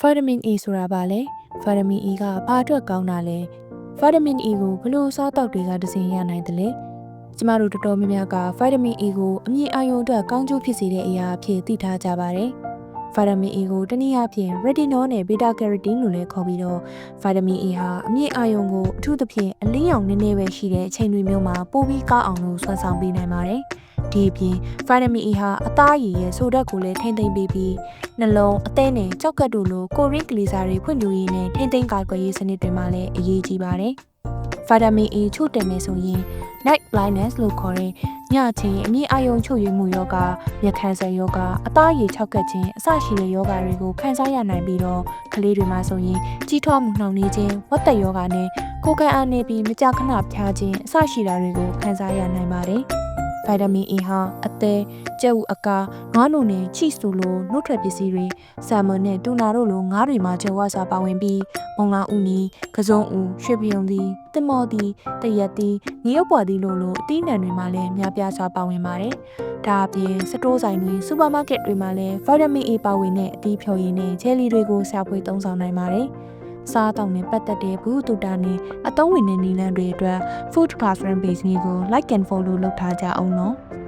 Vitamin E ဆိုတာပါလေ Vitamin E ကဘာအတွက်ကောင်းတာလဲ Vitamin E ကိုဘလို့စားတောက်တွေကတစင်ရနိုင်တယ်လေကျမတို့တော်တော်များများက Vitamin E ကိုအမြင့်အာရုံအတွက်ကောင်းကျိုးဖြစ်စေတဲ့အရာအဖြစ်သိထားကြပါတယ်Vitamin E ကိုတနည်းအားဖြင့် Retinol နဲ့ Beta Carotene လို့လည်းခေါ်ပြီးတော့ Vitamin E ဟာအမြင့်အာရုံကိုအထူးသဖြင့်အလင်းရောင်နည်းနည်းပဲရှိတဲ့အချိန်တွေမျိုးမှာပိုပြီးကောင်းအောင်လို့ဆွမ်းဆောင်ပေးနိုင်ပါတယ်ဒီအပြင် Vitamin E ဟာအသားရည်ရဲ့ဆိုဓာတ်ကိုလည်းထိမ့်သိမ့်ပေးပြီးနှလုံးအသည်းနဲ့ကြောက်ကပ်တို့လိုကိုရင်းကလေးစားတွေဖွံ့ဖြိုးရေးနဲ့ထိမ့်သိမ့်ကာကွယ်ရေးစနစ်တွေမှာလည်းအရေးကြီးပါတယ်။ Vitamin E ချို့တယ်မယ်ဆိုရင် night blindness လို့ခေါ်တဲ့ညချင်းအမြင့်အာရုံချုပ်ရမှုယောဂ၊မျက်ခမ်းဆဲယောဂ၊အသားရည်ခြောက်ကပ်ခြင်းအစရှိတဲ့ယောဂတွေကိုခံစားရနိုင်ပြီးတော့ကလေးတွေမှာဆိုရင်ကြီးထွားမှုနှောင့်နှေးခြင်းဝက်သက်ယောဂနဲ့ကိုယ်ခံအားနည်းပြီးမကြာခဏဖျားခြင်းအစရှိတာတွေကိုခံစားရနိုင်ပါတယ်။ Vitamin E ဟာအသည်းကြက်ဥအကာငါးနိုနဲ့ချီဆိုလိုနှုတ်ထွက်ပစ္စည်းတွေဆာမွန်နဲ့တူနာတို့လိုငါးတွေမှာကြွယ်ဝစွာပါဝင်ပြီးမုံလာဥနီကစုံဥရွှေပြုံသီးတင်မော်သီးတရက်သီးငရုတ်ပွားသီးလိုအသီးနှံတွေမှာလည်းများပြားစွာပါဝင်ပါတယ်။ဒါအပြင်စတိုးဆိုင်တွေစူပါမားကတ်တွေမှာလည်း Vitamin E ပါဝင်တဲ့အသီးဖြော်ရည်နဲ့ဂျယ်လီတွေကိုရှာဖွေသုံးဆောင်နိုင်ပါတယ်။စားတောက်နဲ့ပတ်သက်တဲ့ဘူးတူတာနဲ့အသုံးဝင်တဲ့နည်းလမ်းတွေအတွက် Food Classroom Page ကို Like and Follow လုပ်ထားကြအောင်နော်။